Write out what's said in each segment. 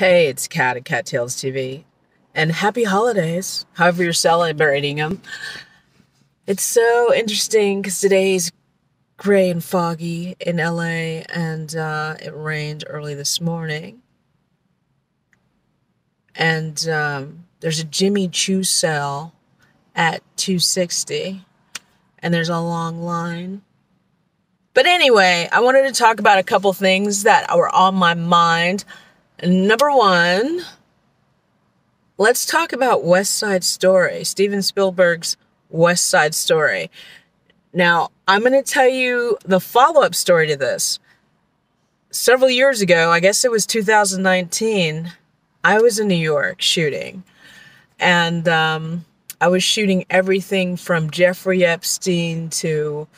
Hey, it's Kat at Cattails TV. And happy holidays, however you're celebrating them. It's so interesting because today's gray and foggy in LA, and it rained early this morning. And there's a Jimmy Choo sale at 260, and there's a long line. But anyway, I wanted to talk about a couple things that were on my mind. Number one, let's talk about Westside Story, Steven Spielberg's Westside Story. Now, I'm going to tell you the follow-up story to this. Several years ago, I guess it was 2019, I was in New York shooting. And I was shooting everything from Jeffrey Epstein to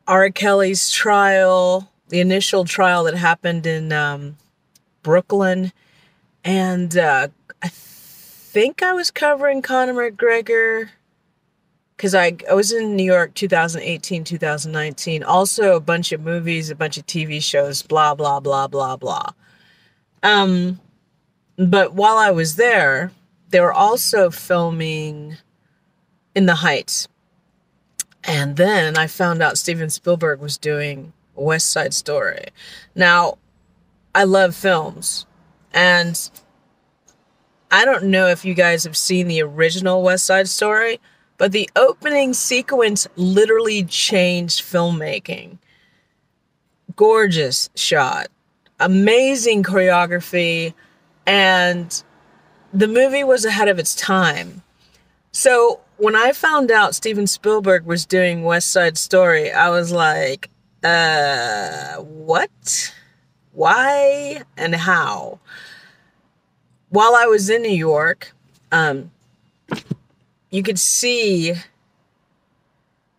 R. Kelly's trial, the initial trial that happened in Brooklyn. And I think I was covering Conor McGregor because I was in New York 2018, 2019. Also a bunch of movies, a bunch of TV shows, blah, blah, blah, blah, blah. But while I was there, they were also filming In the Heights. And then I found out Steven Spielberg was doing West Side Story. Now, I love films, and I don't know if you guys have seen the original West Side Story, but the opening sequence literally changed filmmaking. Gorgeous shot, amazing choreography, and the movie was ahead of its time. So when I found out Steven Spielberg was doing West Side Story, I was like, what? Why and how? While I was in New York, you could see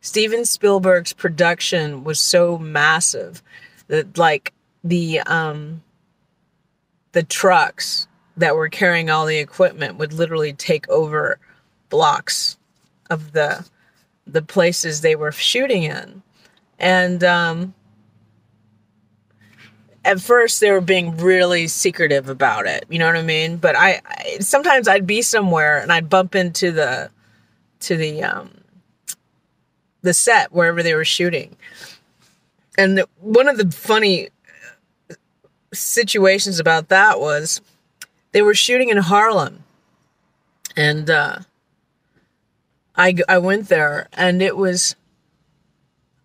Steven Spielberg's production was so massive that, like, the trucks that were carrying all the equipment would literally take over blocks of the places they were shooting in. And at first they were being really secretive about it, you know what I mean? But I sometimes I'd be somewhere and I'd bump into the set wherever they were shooting. And one of the funny situations about that was they were shooting in Harlem. And I went there, and it was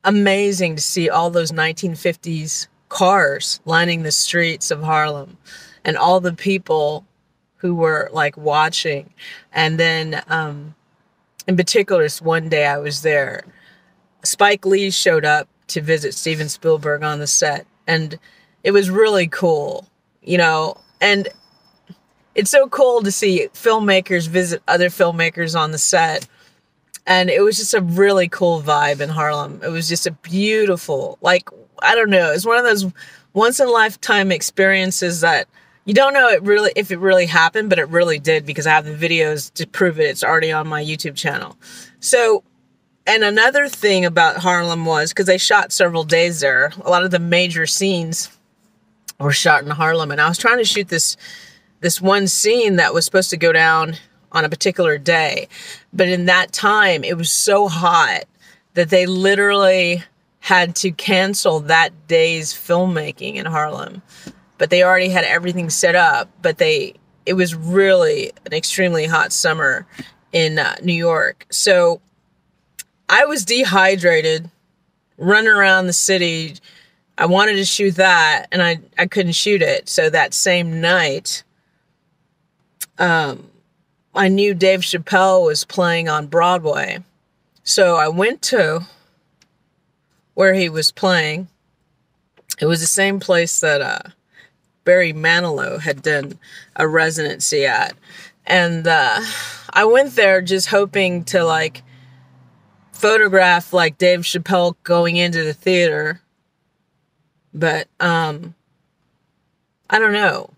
amazing to see all those 1950s cars lining the streets of Harlem and all the people who were like watching. And then in particular, this one day I was there, Spike Lee showed up to visit Steven Spielberg on the set, and it was really cool, you know. And it's so cool to see filmmakers visit other filmmakers on the set. And it was just a really cool vibe in Harlem. It was just a beautiful, like, I don't know, it's one of those once-in-a-lifetime experiences that you don't know if it really happened, but it really did, because I have the videos to prove it. It's already on my YouTube channel. So, and another thing about Harlem was, because they shot several days there, a lot of the major scenes were shot in Harlem. And I was trying to shoot this one scene that was supposed to go down on a particular day. But in that time, it was so hot that they literally had to cancel that day's filmmaking in Harlem. But they already had everything set up. But it was really an extremely hot summer in New York. So I was dehydrated, running around the city. I wanted to shoot that, and I couldn't shoot it. So that same night, I knew Dave Chappelle was playing on Broadway. So I went to where he was playing. It was the same place that Barry Manilow had done a residency at. And I went there just hoping to, like, photograph, like, Dave Chappelle going into the theater. But I don't know.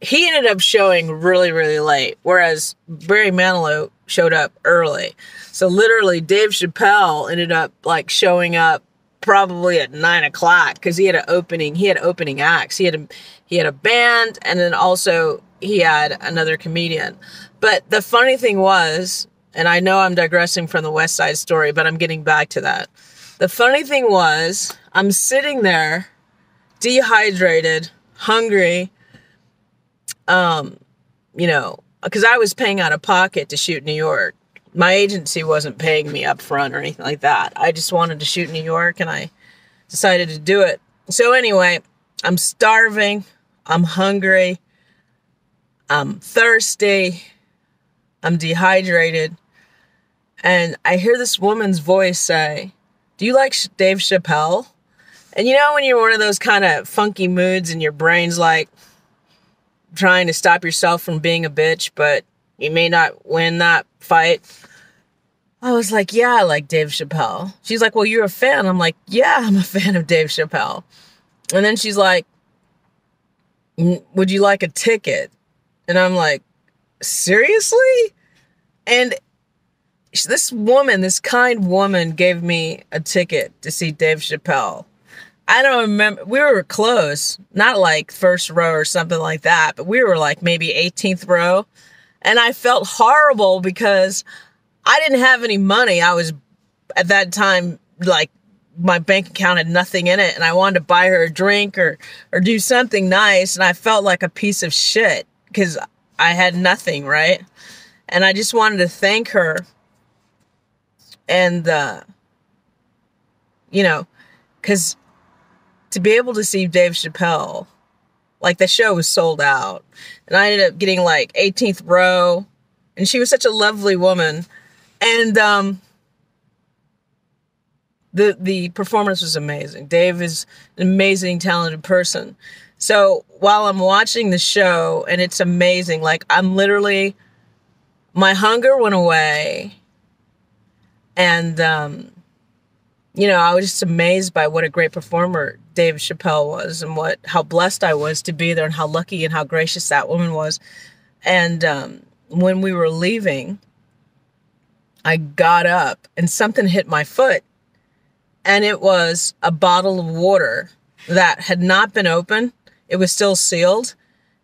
He ended up showing really, really late, whereas Barry Manilow showed up early. So literally, Dave Chappelle ended up, like, showing up probably at 9 o'clock because he had opening acts. He had a band, and then also he had another comedian. But the funny thing was, and I know I'm digressing from the Westside Story, but I'm getting back to that. The funny thing was, I'm sitting there, dehydrated, hungry, because I was paying out of pocket to shoot New York. My agency wasn't paying me up front or anything like that. I just wanted to shoot New York, and I decided to do it. So anyway, I'm starving, I'm hungry, I'm thirsty, I'm dehydrated, and I hear this woman's voice say, "Do you like Dave Chappelle?" And you know when you're one of those kind of funky moods and your brain's like trying to stop yourself from being a bitch, but you may not win that fight? I was like, yeah, I like Dave Chappelle. She's like, well, you're a fan. I'm like, yeah, I'm a fan of Dave Chappelle. And then she's like, would you like a ticket? And I'm like, seriously? And this woman, this kind woman, gave me a ticket to see Dave Chappelle. I don't remember. We were close, not like first row or something like that, but we were like maybe 18th row. And I felt horrible because I didn't have any money. I was, at that time, like, my bank account had nothing in it, and I wanted to buy her a drink or do something nice, and I felt like a piece of shit because I had nothing, right? And I just wanted to thank her. And, because to be able to see Dave Chappelle, like, the show was sold out. And I ended up getting, like, 18th row. And she was such a lovely woman. And the performance was amazing. Dave is an amazing, talented person. So while I'm watching the show, and it's amazing, like, I'm literally, my hunger went away. And, I was just amazed by what a great performer Dave Chappelle was, and how blessed I was to be there, and how lucky and how gracious that woman was. And when we were leaving, I got up and something hit my foot, and it was a bottle of water that had not been opened. It was still sealed.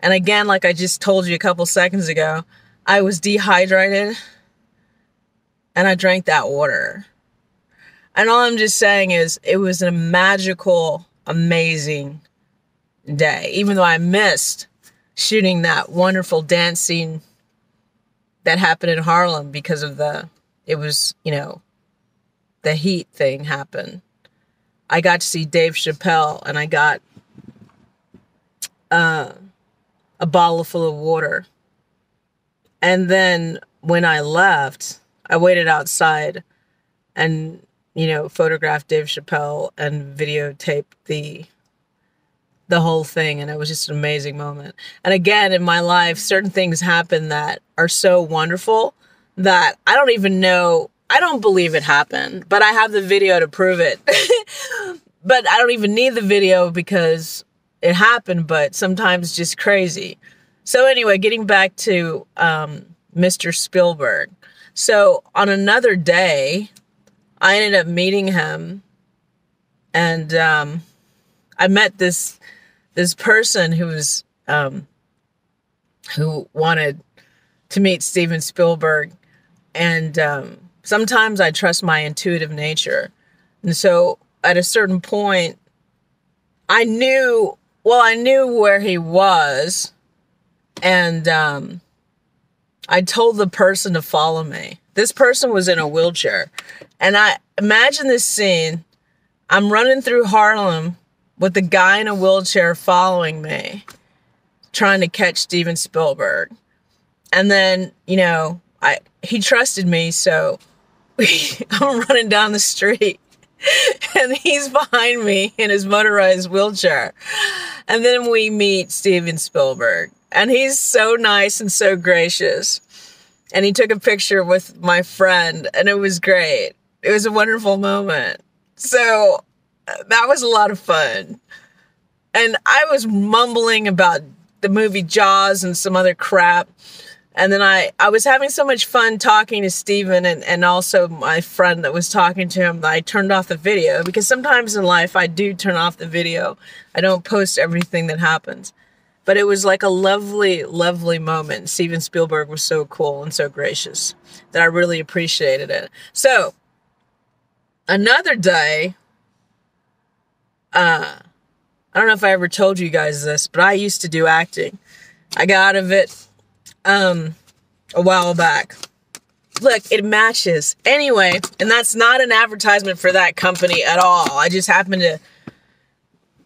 And again, like I just told you a couple seconds ago, I was dehydrated, and I drank that water. And all I'm just saying is it was a magical, amazing day. Even though I missed shooting that wonderful dance scene that happened in Harlem because of the heat thing happened. I got to see Dave Chappelle, and I got a bottle full of water. And then when I left, I waited outside and photographed Dave Chappelle and videotaped the whole thing. And it was just an amazing moment. And again, in my life, certain things happen that are so wonderful that I don't believe it happened, but I have the video to prove it. But I don't even need the video because it happened, but sometimes it's just crazy. So anyway, getting back to Mr. Spielberg. So on another day, I ended up meeting him, and I met this person who wanted to meet Steven Spielberg, and sometimes I trust my intuitive nature, and so at a certain point, I knew where he was, and I told the person to follow me. This person was in a wheelchair. And I imagine this scene. I'm running through Harlem with the guy in a wheelchair following me, trying to catch Steven Spielberg. And then, he trusted me, so I'm running down the street. And he's behind me in his motorized wheelchair. And then we meet Steven Spielberg. And he's so nice and so gracious. And he took a picture with my friend, and it was great. It was a wonderful moment. So that was a lot of fun. And I was mumbling about the movie Jaws and some other crap. And then I was having so much fun talking to Steven and also my friend that was talking to him that I turned off the video, because sometimes in life I do turn off the video. I don't post everything that happens. But it was like a lovely, lovely moment. Steven Spielberg was so cool and so gracious that I really appreciated it. So, another day, I don't know if I ever told you guys this, but I used to do acting. I got out of it a while back. Look, it matches. Anyway, and that's not an advertisement for that company at all. I just happened to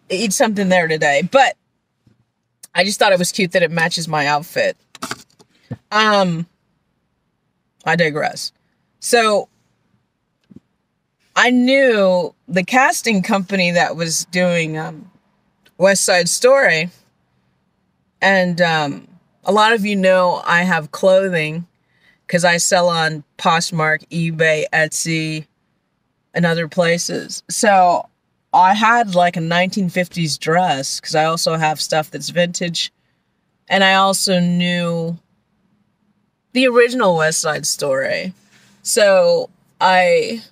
eat something there today. But I just thought it was cute that it matches my outfit. I digress. So, I knew the casting company that was doing Westside Story. And a lot of you know I have clothing because I sell on Poshmark, eBay, Etsy, and other places. So I had like a 1950s dress because I also have stuff that's vintage. And I also knew the original West Side Story. So I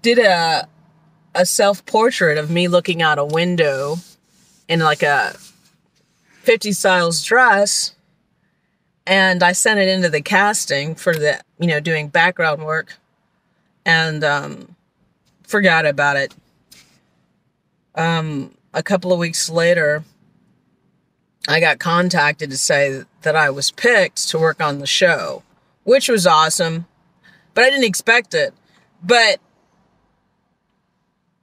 did a self-portrait of me looking out a window in like a 50 styles dress, and I sent it into the casting for the, doing background work, and forgot about it. A couple of weeks later, I got contacted to say that I was picked to work on the show, which was awesome, but I didn't expect it. But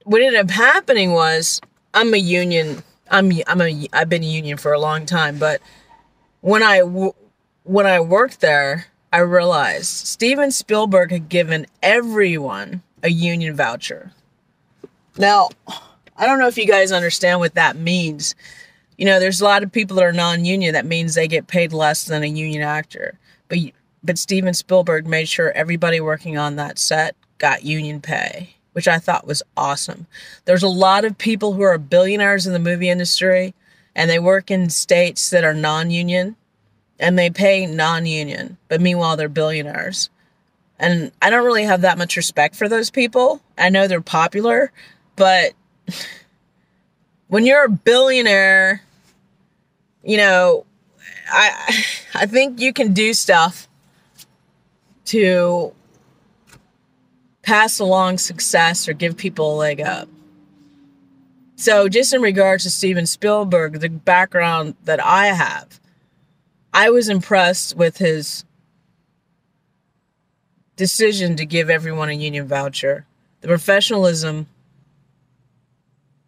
what ended up happening was I've been a union for a long time, but when I worked there, I realized Steven Spielberg had given everyone a union voucher. Now, I don't know if you guys understand what that means. There's a lot of people that are non-union. That means they get paid less than a union actor. But Steven Spielberg made sure everybody working on that set got union pay, which I thought was awesome. There's a lot of people who are billionaires in the movie industry, and they work in states that are non-union, and they pay non-union, but meanwhile they're billionaires. And I don't really have that much respect for those people. I know they're popular, but when you're a billionaire, I think you can do stuff to pass along success or give people a leg up. So just in regards to Steven Spielberg, the background that I have, I was impressed with his decision to give everyone a union voucher. The professionalism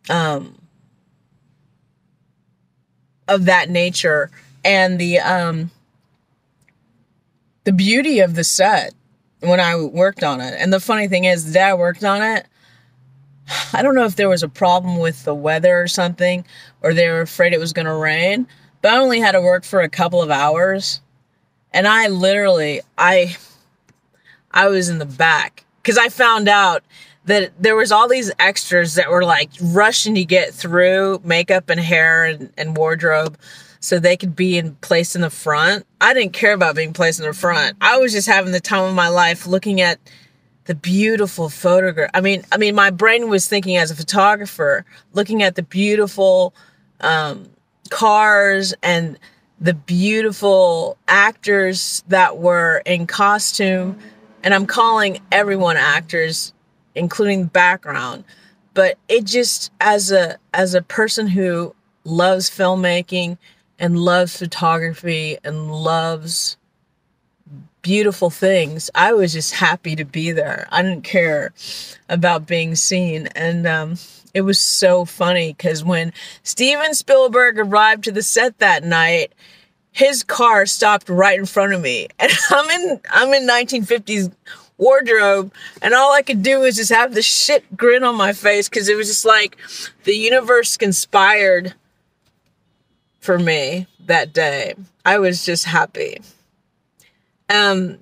of that nature, and the beauty of the set when I worked on it. And the funny thing is, the day I worked on it, I don't know if there was a problem with the weather or something, or they were afraid it was going to rain, but I only had to work for a couple of hours. And I was in the back because I found out that there was all these extras that were like rushing to get through makeup and hair and wardrobe so they could be placed in the front. I didn't care about being placed in the front. I was just having the time of my life looking at the beautiful photograph. I mean, my brain was thinking as a photographer, looking at the beautiful cars and the beautiful actors that were in costume. And I'm calling everyone actors, including background. But it just, as a person who loves filmmaking and loves photography and loves beautiful things, I was just happy to be there. I didn't care about being seen. And it was so funny because when Steven Spielberg arrived to the set that night, his car stopped right in front of me, and I'm in 1950s wardrobe, and all I could do was just have this shit grin on my face because it was just like the universe conspired for me that day. I was just happy. But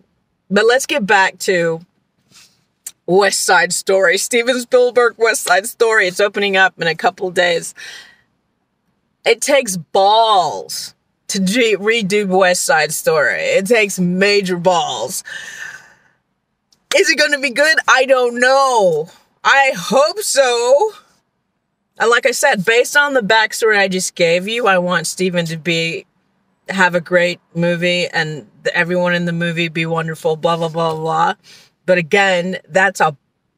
let's get back to West Side Story. Steven Spielberg, West Side Story. It's opening up in a couple days. It takes balls to redo West Side Story. It takes major balls. Is it going to be good? I don't know. I hope so. And like I said, based on the backstory I just gave you, I want Steven to have a great movie and everyone in the movie be wonderful, blah, blah, blah, blah. But again, that's a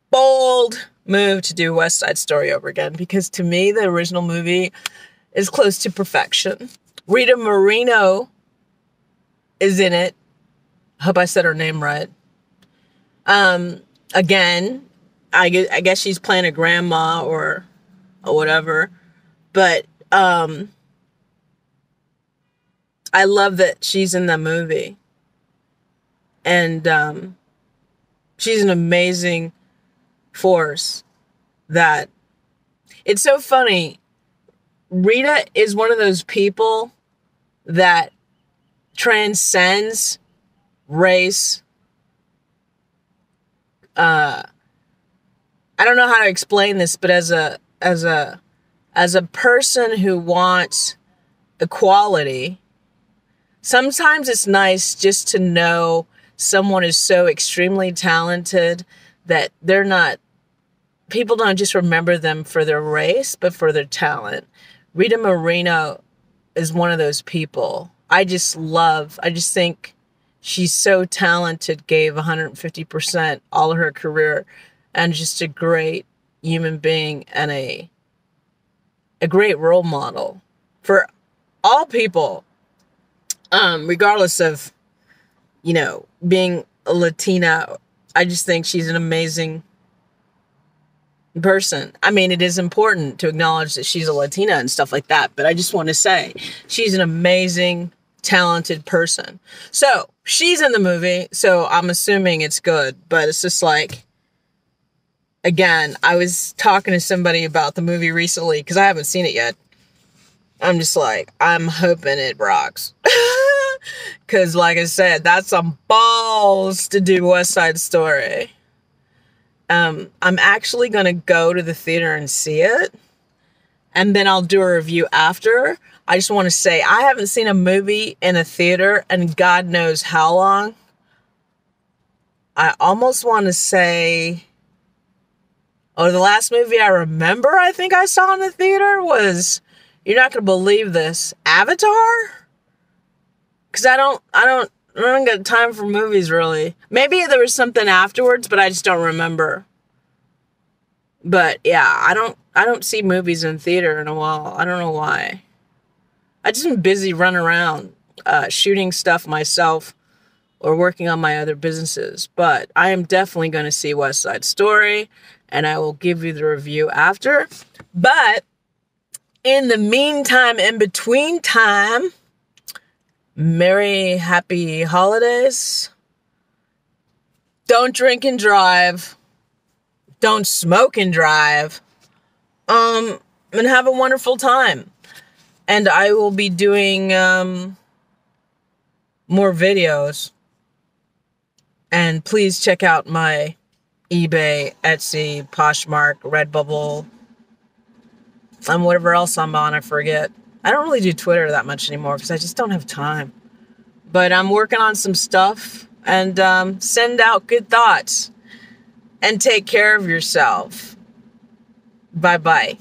bold move to do West Side Story over again, because to me, the original movie is close to perfection. Rita Moreno is in it. Hope I said her name right. Again, I guess she's playing a grandma or whatever. But I love that she's in the movie. And she's an amazing force. That it's so funny. Rita is one of those people that transcends race. I don't know how to explain this, but as a person who wants equality, sometimes it's nice just to know someone is so extremely talented that people don't just remember them for their race, but for their talent. Rita Moreno is one of those people. I just think she's so talented, gave 150% all of her career, and just a great human being and a great role model for all people, regardless of, being a Latina. I just think she's an amazing person. I mean, it is important to acknowledge that she's a Latina and stuff like that, but I just want to say she's an amazing, talented person. So she's in the movie, so I'm assuming it's good, but it's just like, again, I was talking to somebody about the movie recently because I haven't seen it yet. I'm just like, I'm hoping it rocks. Because like I said, that's some balls to do West Side Story. I'm actually going to go to the theater and see it. And then I'll do a review after. I just want to say, I haven't seen a movie in a theater in God knows how long. I almost want to say, the last movie I remember I think I saw in the theater was, you're not going to believe this, Avatar? Because I don't get time for movies, really. Maybe there was something afterwards, but I just don't remember. But yeah, I don't see movies in theater in a while. I don't know why. I just been busy running around, shooting stuff myself or working on my other businesses. But I am definitely going to see West Side Story, and I will give you the review after. But in the meantime, in between time, merry, happy holidays. Don't drink and drive. Don't smoke and drive. And have a wonderful time. And I will be doing more videos. And please check out my eBay, Etsy, Poshmark, Redbubble, and whatever else I'm on, I forget. I don't really do Twitter that much anymore because I just don't have time. But I'm working on some stuff, and send out good thoughts and take care of yourself. Bye-bye.